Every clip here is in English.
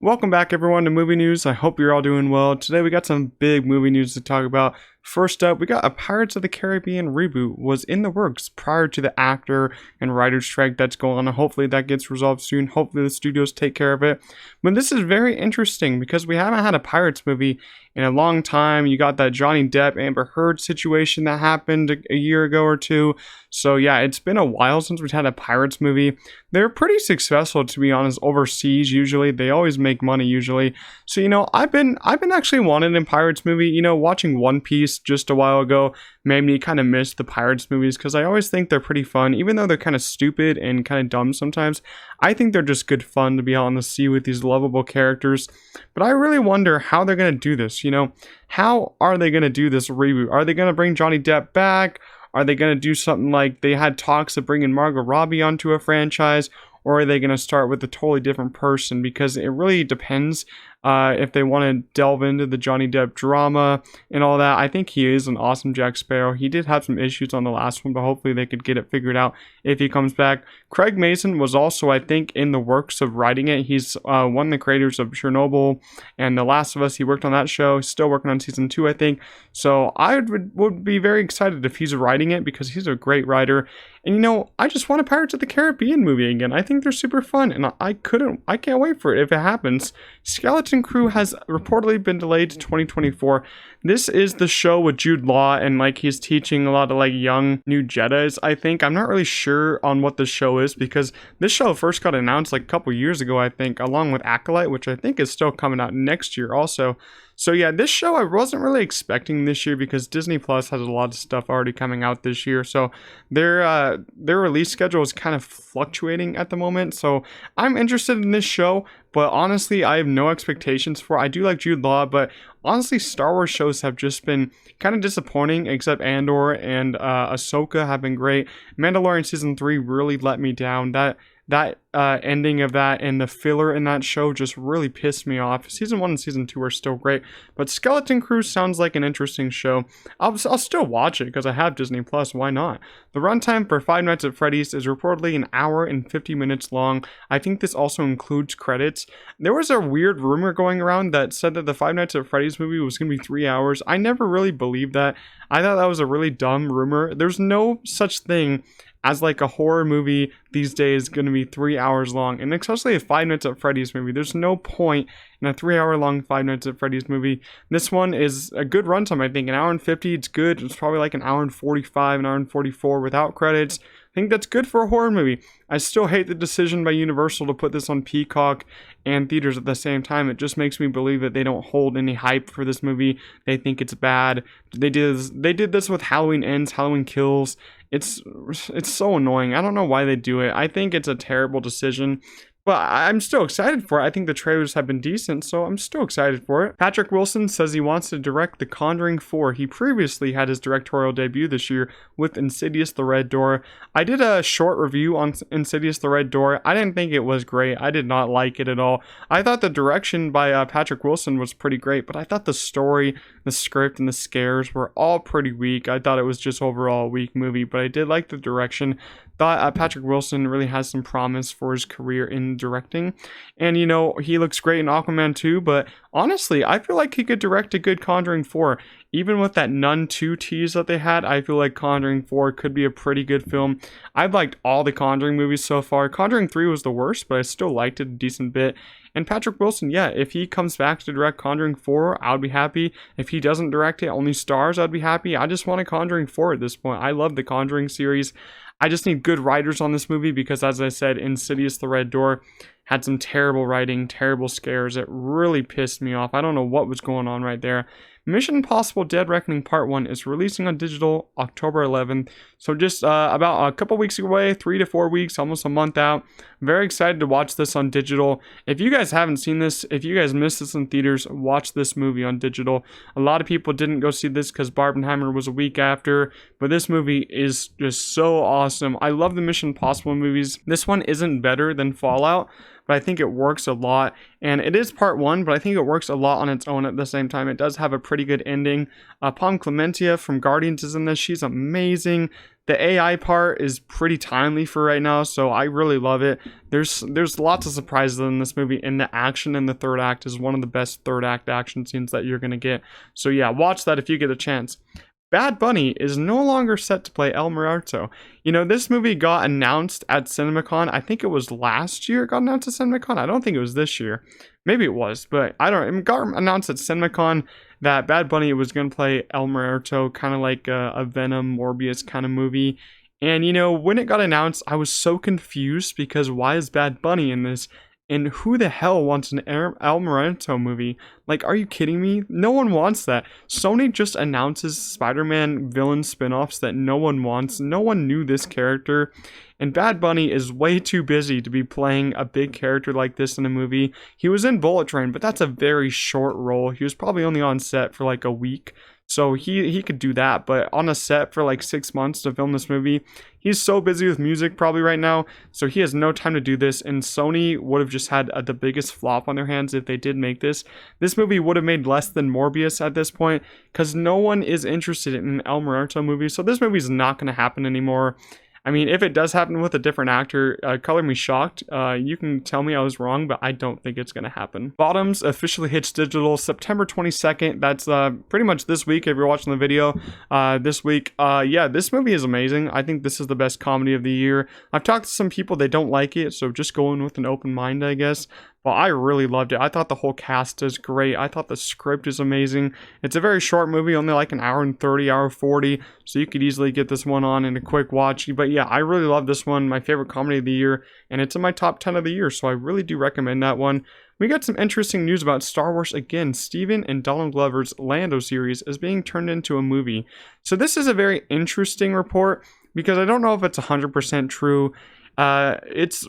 Welcome back everyone to Movie News. I hope you're all doing well. Today we got some big movie news to talk about. First up, we got a Pirates of the Caribbean reboot was in the works prior to the actor and writer strike that's going on. Hopefully that gets resolved soon. Hopefully the studios take care of it. But this is very interesting because we haven't had a Pirates movie in a long time. You got that Johnny Depp Amber Heard situation that happened a year ago or two. So yeah, it's been a while since we've had a Pirates movie. They're pretty successful, to be honest, overseas usually. They always make money usually. So I've been actually wanting a Pirates movie. Watching One Piece just a while ago made me kind of miss the Pirates movies because I always think they're pretty fun, even though they're kind of stupid and kind of dumb sometimes. I think they're just good fun to be out on the sea with these lovable characters. But I really wonder how they're going to do this. How are they going to do this reboot? Are they going to bring Johnny Depp back? Are they going to do something like they had talks of bringing Margot Robbie onto a franchise? Or are they going to start with a totally different person? Because it really depends if they want to delve into the Johnny Depp drama and all that. I think he is an awesome Jack Sparrow. He did have some issues on the last one, but hopefully they could get it figured out if he comes back. Craig Mazin was also, I think, in the works of writing it. He's one of the creators of Chernobyl and The Last of Us. He worked on that show. He's still working on season 2, I think. So I would be very excited if he's writing it because he's a great writer. And I just want a Pirates of the Caribbean movie again. I think they're super fun, and I can't wait for it if it happens. Skeleton Crew has reportedly been delayed to 2024. This is the show with Jude Law, and he's teaching a lot of young new Jedis, I think. I'm not really sure on what the show is because this show first got announced a couple years ago, I think, along with Acolyte, which I think is still coming out next year also. So yeah, this show I wasn't really expecting this year because Disney Plus has a lot of stuff already coming out this year. So their release schedule is kind of fluctuating at the moment. So I'm interested in this show, but honestly, I have no expectations for it. I do like Jude Law, but honestly, Star Wars shows have just been kind of disappointing, except Andor and Ahsoka have been great. Mandalorian Season 3 really let me down. That ending of that and the filler in that show just really pissed me off. Season 1 and Season 2 are still great, but Skeleton Crew sounds like an interesting show. I'll still watch it because I have Disney Plus. Why not? The runtime for Five Nights at Freddy's is reportedly an hour and 50 minutes long. I think this also includes credits. There was a weird rumor going around that said that the Five Nights at Freddy's movie was going to be 3 hours. I never really believed that. I thought that was a really dumb rumor. There's no such thing as a horror movie these days going to be 3 hours long, and especially a Five Nights at Freddy's movie. There's no point in a 3 hour long Five Nights at Freddy's movie. This one is a good runtime, I think. An hour and 50, it's good. It's probably an hour and 45, an hour and 44 without credits. I think that's good for a horror movie. I still hate the decision by Universal to put this on Peacock and theaters at the same time. It just makes me believe that they don't hold any hype for this movie. They think it's bad. They did this with Halloween Ends, Halloween Kills. It's so annoying. I don't know why they do it. I think it's a terrible decision. But I'm still excited for it. I think the trailers have been decent, so I'm still excited for it. Patrick Wilson says he wants to direct The Conjuring 4. He previously had his directorial debut this year with Insidious: The Red Door. I did a short review on Insidious: The Red Door. I didn't think it was great. I did not like it at all. I thought the direction by Patrick Wilson was pretty great, but I thought the story, the script, and the scares were all pretty weak. I thought it was just overall a weak movie, but I did like the direction. Thought Patrick Wilson really has some promise for his career in directing, and he looks great in Aquaman 2, but honestly I feel like he could direct a good Conjuring 4. Even with that Nun 2 tease that they had, I feel like Conjuring 4 could be a pretty good film. I've liked all the Conjuring movies so far. Conjuring 3 was the worst, but I still liked it a decent bit. And Patrick Wilson, yeah, if he comes back to direct Conjuring 4, I would be happy. If he doesn't direct it, only stars, I'd be happy. I just want a Conjuring 4 at this point. I love the Conjuring series. I just need good writers on this movie because, as I said, Insidious: The Red Door had some terrible writing, terrible scares. It really pissed me off. I don't know what was going on right there. Mission Impossible Dead Reckoning Part 1 is releasing on digital October 11th. So just about a couple weeks away, 3 to 4 weeks, almost a month out. I'm very excited to watch this on digital. If you guys haven't seen this, if you guys missed this in theaters, watch this movie on digital. A lot of people didn't go see this because Barbenheimer was a week after, but this movie is just so awesome. I love the Mission Impossible movies. This one isn't better than Fallout, but I think it works a lot. And it is part one, but I think it works a lot on its own at the same time. It does have a pretty good ending. Palm Clementia from Guardians is in this. She's amazing. The AI part is pretty timely for right now, so I really love it. There's lots of surprises in this movie, and the action in the third act is one of the best third act action scenes that you're going to get. So yeah, watch that if you get a chance. Bad Bunny is no longer set to play El Muerto. You know, this movie got announced at CinemaCon. I think it was last year it got announced at CinemaCon. I don't think it was this year. Maybe it was, but I don't know. It got announced at CinemaCon that Bad Bunny was going to play El Muerto, kind of like a Venom, Morbius kind of movie. And, you know, when it got announced, I was so confused because why is Bad Bunny in this? And who the hell wants an El Muerto movie? Like, are you kidding me? No one wants that. Sony just announces Spider-Man villain spin-offs that no one wants. No one knew this character. And Bad Bunny is way too busy to be playing a big character like this in a movie. He was in Bullet Train, but that's a very short role. He was probably only on set for like a week. So he could do that, but on a set for like 6 months to film this movie, he's so busy with music probably right now, so he has no time to do this, and Sony would have just had the biggest flop on their hands if they did make this. This movie would have made less than Morbius at this point, because no one is interested in an El Muerto movie, so this movie is not going to happen anymore. I mean, if it does happen with a different actor, color me shocked. You can tell me I was wrong, but I don't think it's going to happen. Bottoms officially hits digital September 22nd. That's pretty much this week if you're watching the video. This week, yeah, this movie is amazing. I think this is the best comedy of the year. I've talked to some people, they don't like it, so just go in with an open mind, I guess. But I really loved it. I thought the whole cast is great. I thought the script is amazing. It's a very short movie, only like an hour and 30, hour 40. So you could easily get this one on in a quick watch. But yeah, I really love this one. My favorite comedy of the year. And it's in my top 10 of the year. So I really do recommend that one. We got some interesting news about Star Wars again. Steven and Donald Glover's Lando series is being turned into a movie. So this is a very interesting report because I don't know if it's 100% true. It's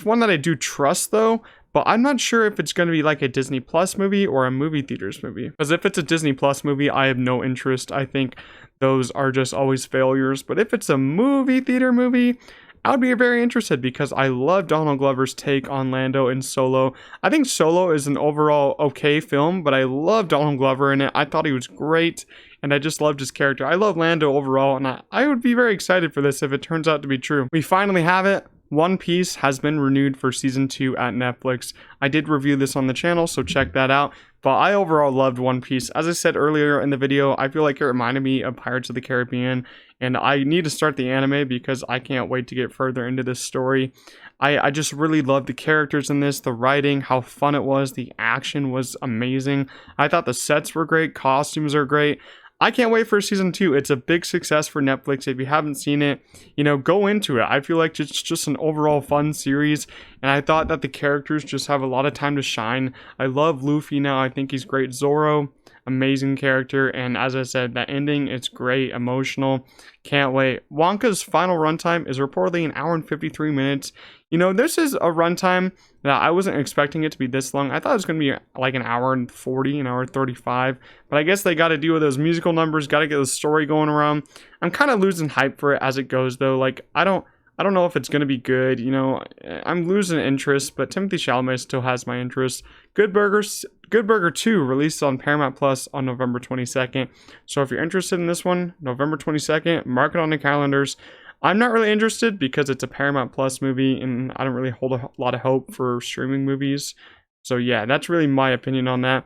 one that I do trust though, but I'm not sure if it's going to be like a Disney Plus movie or a movie theaters movie. Because if it's a Disney Plus movie, I have no interest. I think those are just always failures. But if it's a movie theater movie, I would be very interested because I love Donald Glover's take on Lando in Solo. I think Solo is an overall okay film, but I love Donald Glover in it. I thought he was great, and I just loved his character. I love Lando overall, and I would be very excited for this if it turns out to be true. We finally have it. One Piece has been renewed for season 2 at Netflix. I did review this on the channel, so check that out. But I overall loved One Piece. As I said earlier in the video, I feel like it reminded me of Pirates of the Caribbean, and I need to start the anime because I can't wait to get further into this story. I just really loved the characters in this, the writing, how fun it was, the action was amazing. I thought the sets were great, costumes are great. I can't wait for season 2. It's a big success for Netflix. If you haven't seen it, you know, go into it. I feel like it's just an overall fun series, and I thought that the characters just have a lot of time to shine. I love Luffy now. I think he's great. Zoro, amazing character, and as I said, that ending, it's great, emotional. Can't wait. Wonka's final runtime is reportedly an hour and 53 minutes. You know, this is a runtime that I wasn't expecting it to be this long. I thought it was going to be like an hour and 40, an hour and 35. But I guess they got to deal with those musical numbers, got to get the story going around. I'm kind of losing hype for it as it goes, though. Like, I don't know if it's going to be good. You know, I'm losing interest, but Timothée Chalamet still has my interest. Good Burger 2 released on Paramount Plus on November 22nd. So if you're interested in this one, November 22nd, mark it on the calendars. I'm not really interested because it's a Paramount Plus movie, and I don't really hold a lot of hope for streaming movies. So yeah, that's really my opinion on that.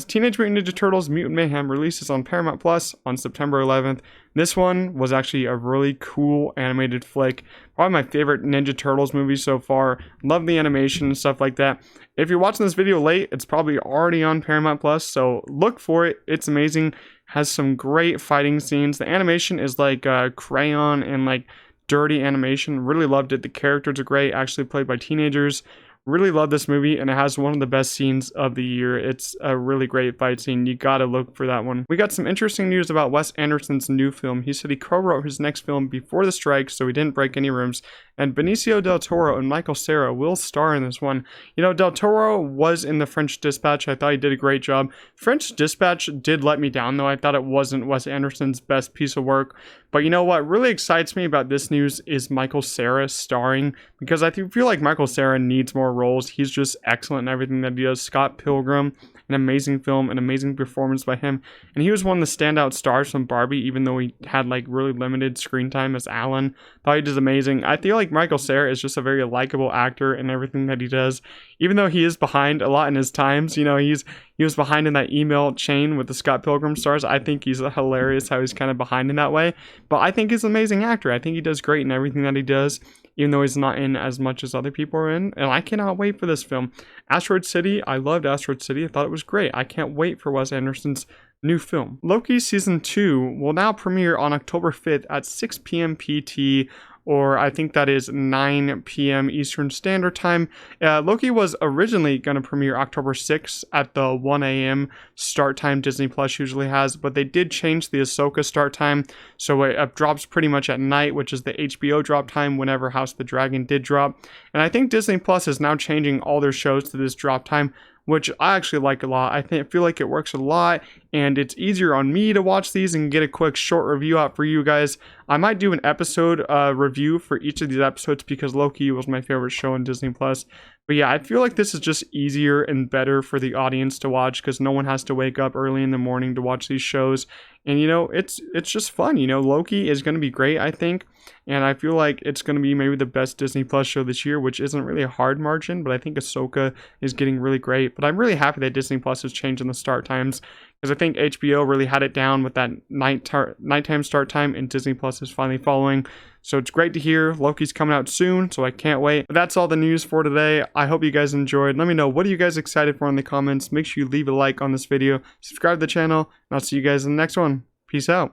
Teenage Mutant Ninja Turtles Mutant Mayhem releases on Paramount Plus on September 11th. This one was actually a really cool animated flick. Probably my favorite Ninja Turtles movie so far. Love the animation and stuff like that. If you're watching this video late, it's probably already on Paramount Plus, so look for it. It's amazing. Has some great fighting scenes. The animation is like crayon and like dirty animation. Really loved it. The characters are great, actually played by teenagers. Really love this movie, and it has one of the best scenes of the year. It's a really great fight scene. You gotta look for that one. We got some interesting news about Wes Anderson's new film. He said he co-wrote his next film before the strike, so he didn't break any rooms. And Benicio del Toro and Michael Cera will star in this one. You know, Del Toro was in The French Dispatch. I thought he did a great job. French Dispatch did let me down, though. I thought it wasn't Wes Anderson's best piece of work. But you know what really excites me about this news is Michael Cera starring, because I feel like Michael Cera needs more roles. He's just excellent in everything that he does. Scott Pilgrim, an amazing film, an amazing performance by him. And he was one of the standout stars from Barbie, even though he had like really limited screen time as Alan. Thought he does amazing. I feel like Michael Cera is just a very likable actor in everything that he does. Even though he is behind a lot in his times, you know, he was behind in that email chain with the Scott Pilgrim stars. I think he's hilarious how he's kind of behind in that way. But I think he's an amazing actor. I think he does great in everything that he does, even though he's not in as much as other people are in. And I cannot wait for this film. Asteroid City, I loved Asteroid City. I thought it was great. I can't wait for Wes Anderson's new film. Loki Season 2 will now premiere on October 5th at 6 p.m. PT, or I think that is 9 p.m. Eastern Standard Time. Loki was originally going to premiere October 6th at the 1 a.m. start time Disney Plus usually has, but they did change the Ahsoka start time, so it drops pretty much at night, which is the HBO drop time whenever House of the Dragon did drop. And I think Disney Plus is now changing all their shows to this drop time, which I actually like a lot. I feel like it works a lot, and it's easier on me to watch these and get a quick short review out for you guys. I might do an episode review for each of these episodes because Loki was my favorite show on Disney Plus. But yeah, I feel like this is just easier and better for the audience to watch because no one has to wake up early in the morning to watch these shows. And you know, it's just fun. You know, Loki is going to be great, I think. And I feel like it's going to be maybe the best Disney Plus show this year, which isn't really a hard margin, but I think Ahsoka is getting really great. But I'm really happy that Disney Plus is changing the start times, because I think HBO really had it down with that nighttime start time, and Disney Plus is finally following. So it's great to hear. Loki's coming out soon, so I can't wait. But that's all the news for today. I hope you guys enjoyed. Let me know, what are you guys excited for in the comments? Make sure you leave a like on this video, subscribe to the channel, and I'll see you guys in the next one. Peace out.